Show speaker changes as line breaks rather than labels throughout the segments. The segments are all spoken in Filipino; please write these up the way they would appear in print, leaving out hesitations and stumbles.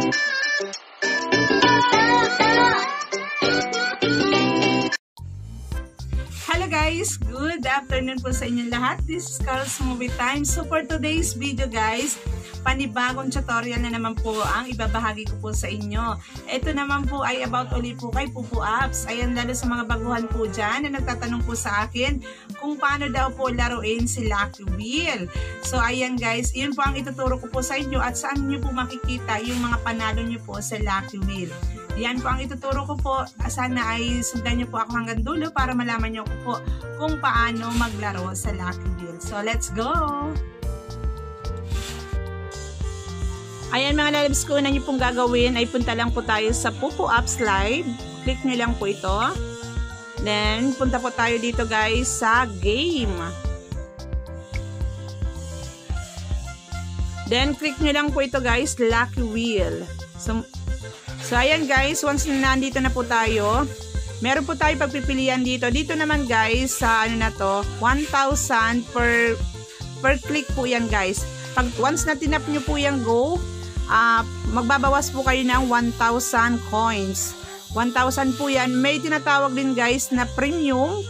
Hello guys! Good afternoon po sa inyong lahat. This is Carl's Movie Time. So for today's video guys, panibagong tutorial na naman po ang ibabahagi ko po sa inyo. Ito naman po ay about ulit po kay Pupu Apps. Ayan, lalo sa mga baguhan po dyan na nagtatanong po sa akin kung paano daw po laruin si Lucky Wheel. So ayan guys, yun po ang ituturo ko po sa inyo at saan nyo po makikita yung mga panalo nyo po sa Lucky Wheel. Yan po ang ituturo ko po. Sana ay sundan nyo po ako hanggang dulo para malaman nyo po kung paano maglaro sa Lucky Wheel. So, let's go! Ayan mga lalabs ko, na nyo pong gagawin ay punta lang po tayo sa Pupu Apps Live. Click nyo lang po ito. Then, punta po tayo dito guys sa game. Then, click nyo lang po ito guys, Lucky Wheel. So, ayan guys, once na nandito na po tayo, meron po tayo pagpipilian dito. Dito naman guys, sa ano na to, 1,000 per click po yan guys. Pag once na tinap nyo po yung go, magbabawas po kayo ng 1,000 coins. 1,000 po yan. May tinatawag din guys na premium.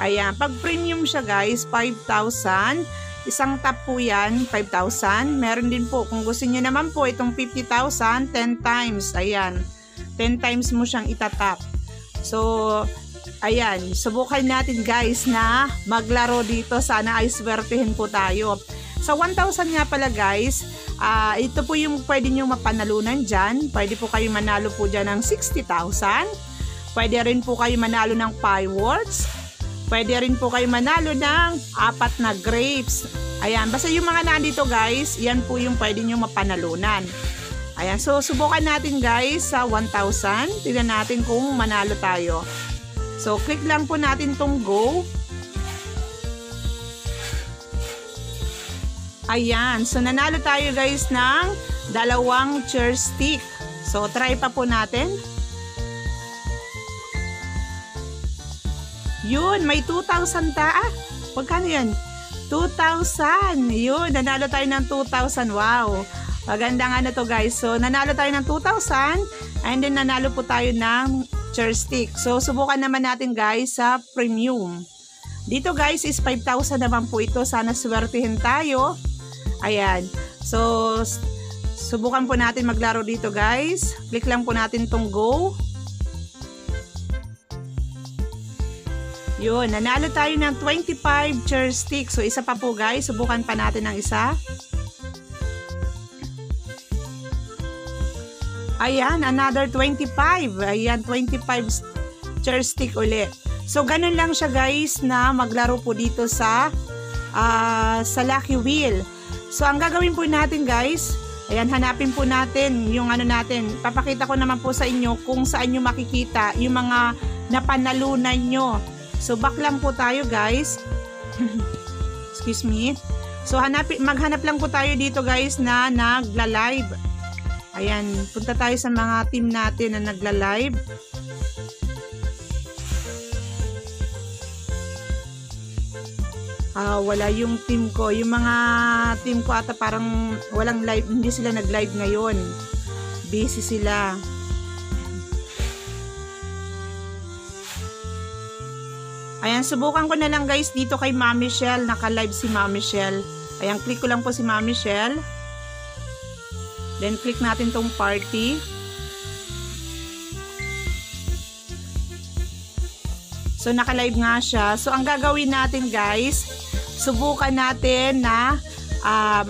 Ayan, pag premium siya guys, 5,000. Isang tap po yan, 5,000. Meron din po, kung gusto niyo naman po, itong 50,000, 10 times. Ayan, 10 times mo siyang itatap. So, ayan, subukan natin guys na maglaro dito. Sana ay swertihin po tayo. Sa 1,000 nga pala guys, ito po yung pwede nyo mapanalunan dyan. Pwede po kayo manalo po dyan ng 60,000. Pwede rin po kayo manalo ng fireworks. Pwede rin po kayo manalo ng 4 na grapes. Ayan, basta yung mga nandito guys, yan po yung pwede nyo mapanalunan. Ayan, so subukan natin guys sa 1,000. Tignan natin kung manalo tayo. So, click lang po natin tong go. Ayan, so nanalo tayo guys ng 2 chair stick. So, try pa po natin. Yun, may 2,000 Pagkano yan? 2,000. Yun, nanalo tayo ng 2,000. Wow. Magandang ano to guys. So, nanalo tayo ng 2,000 and then nanalo po tayo ng chair stick. So, subukan naman natin guys sa premium. Dito guys is 5,000 naman po ito. Sana swertihin tayo. Ayan. So, subukan po natin maglaro dito guys. Click lang po natin tong go. Yun, nanalo tayo ng 25 chair stick. So, isa pa po guys. Subukan pa natin ng isa. Ayan, another 25. Ayan, 25 chair stick ulit. So, ganun lang siya guys na maglaro po dito sa Lucky Wheel. So, ang gagawin po natin guys, ayan, hanapin po natin yung ano natin. Papakita ko naman po sa inyo kung saan nyo makikita yung mga napanalunan nyo. So, back lang po tayo guys. Excuse me. So, maghanap lang po tayo dito guys na nagla-live. Ayan, punta tayo sa mga team natin na nagla-live. Wala yung team ko. Yung mga team ko ata parang walang live. Hindi sila nag-live ngayon. Busy sila. Ayan, subukan ko na lang guys dito kay Ma'am Michelle. Naka-live si Ma'am Michelle. Ayan, click ko lang po si Ma'am Michelle. Then, click natin tong party. So, naka-live nga siya. So, ang gagawin natin guys, subukan natin na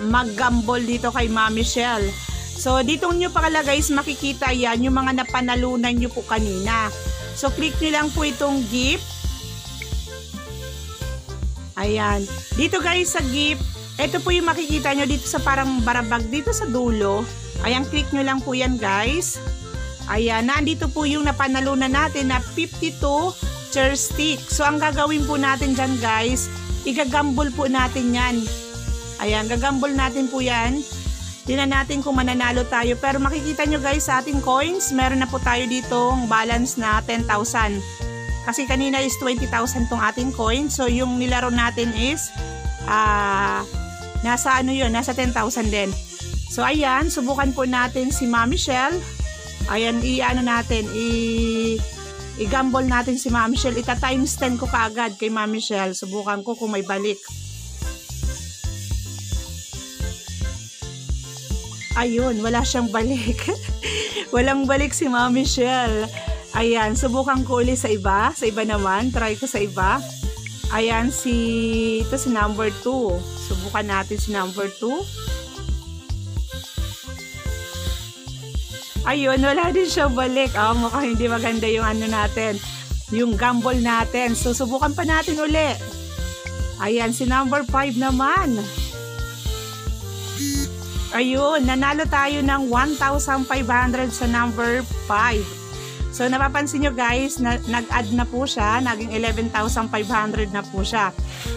mag-gamble dito kay Ma'am Michelle. So, dito nyo pala guys makikita yan, yung mga napanalunan nyo po kanina. So, click nyo lang po itong gift. Ayan. Dito guys sa gift, ito po yung makikita nyo dito sa parang barabag dito sa dulo. Ayan, click nyo lang po yan guys. Ayan, nandito po yung napanalunan natin na 52 chair stick. So, ang gagawin po natin dyan guys, igagambol po natin yan. Ayan, gagambol natin po yan. Tingnan natin kung mananalo tayo. Pero makikita nyo guys sa ating coins, meron na po tayo ditong balance na 10,000. Kasi kanina is 20,000 tong ating coin. So, yung nilaro natin is nasa ano yun, nasa 10,000 din. So ayan, subukan po natin si Ma'am Michelle. Ayan, i-gamble natin si Ma'am Michelle. Ita-times 10 ko kaagad kay Ma'am Michelle. Subukan ko kung may balik. Ayun, wala siyang balik. Walang balik si Ma'am Michelle. Ayan, subukan ko ulit sa iba. Sa iba naman, try ko sa iba. Ayan, ito si number 2. Subukan natin si number 2. Ayun, wala din siya balik. Mukhang hindi maganda yung ano natin. Yung gamble natin. So, subukan pa natin uli. Ayan, si number 5 naman. Ayun, nanalo tayo ng 1,500 sa number 5. So, napapansin nyo guys, nag-add na po siya. Naging 11,500 na po siya.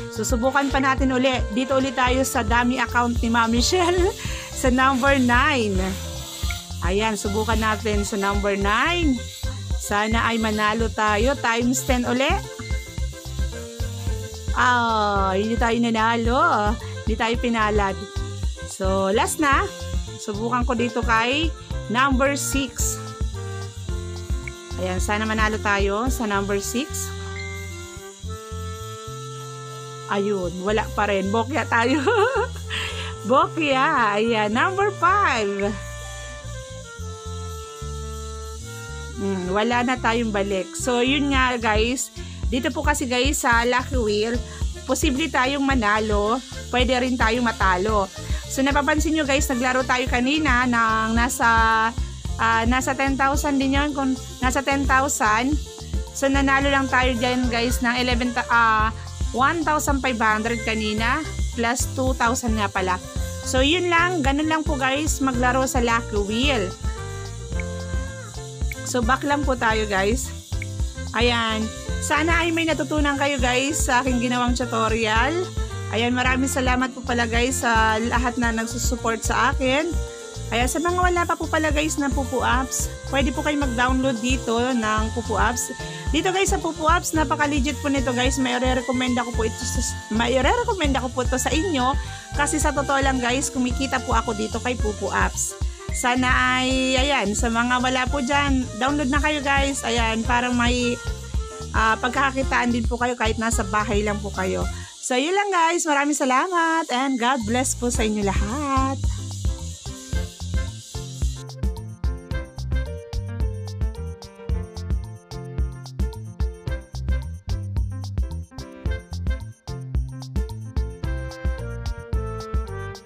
So, subukan pa natin uli. Dito ulit tayo sa dummy account ni Ma'am Michelle sa number 9. Ayan, subukan natin sa number 9. Sana ay manalo tayo. Times 10 uli. Hindi tayo nanalo. Hindi tayo pinalad. So, last na. Subukan ko dito kay number 6. Ayan, sana manalo tayo sa number 6. Ayun, wala pa rin. Bokya tayo. Bokya. Ayan, number 5. Wala na tayong balik. So, yun nga guys. Dito po kasi guys sa Lucky Wheel, posible tayong manalo. Pwede rin tayong matalo. So, napapansin nyo guys, naglaro tayo kanina ng nasa 10,000 din yun. Kung nasa 10,000, so nanalo lang tayo dyan guys ng 1,500 kanina plus 2,000 nga pala. So, yun lang. Ganun lang po guys maglaro sa Lucky Wheel. So, back lang po tayo guys. Ayan. Sana ay may natutunan kayo guys sa aking ginawang tutorial. Ayan, maraming salamat po pala guys sa lahat na nagsusupport sa akin. Ayan, sa mga wala pa po pala guys ng Pupu Apps, pwede po kayo mag-download dito ng Pupu Apps. Dito guys sa Pupu Apps, napaka-legit po nito guys. May re-recommend ako po ito sa inyo. Kasi sa totoo lang guys, kumikita po ako dito kay Pupu Apps. Sana ay, ayan, sa mga wala po dyan, download na kayo guys. Ayan, para may pagkakakitaan din po kayo kahit nasa bahay lang po kayo. So, yun lang guys. Maraming salamat and God bless po sa inyo lahat.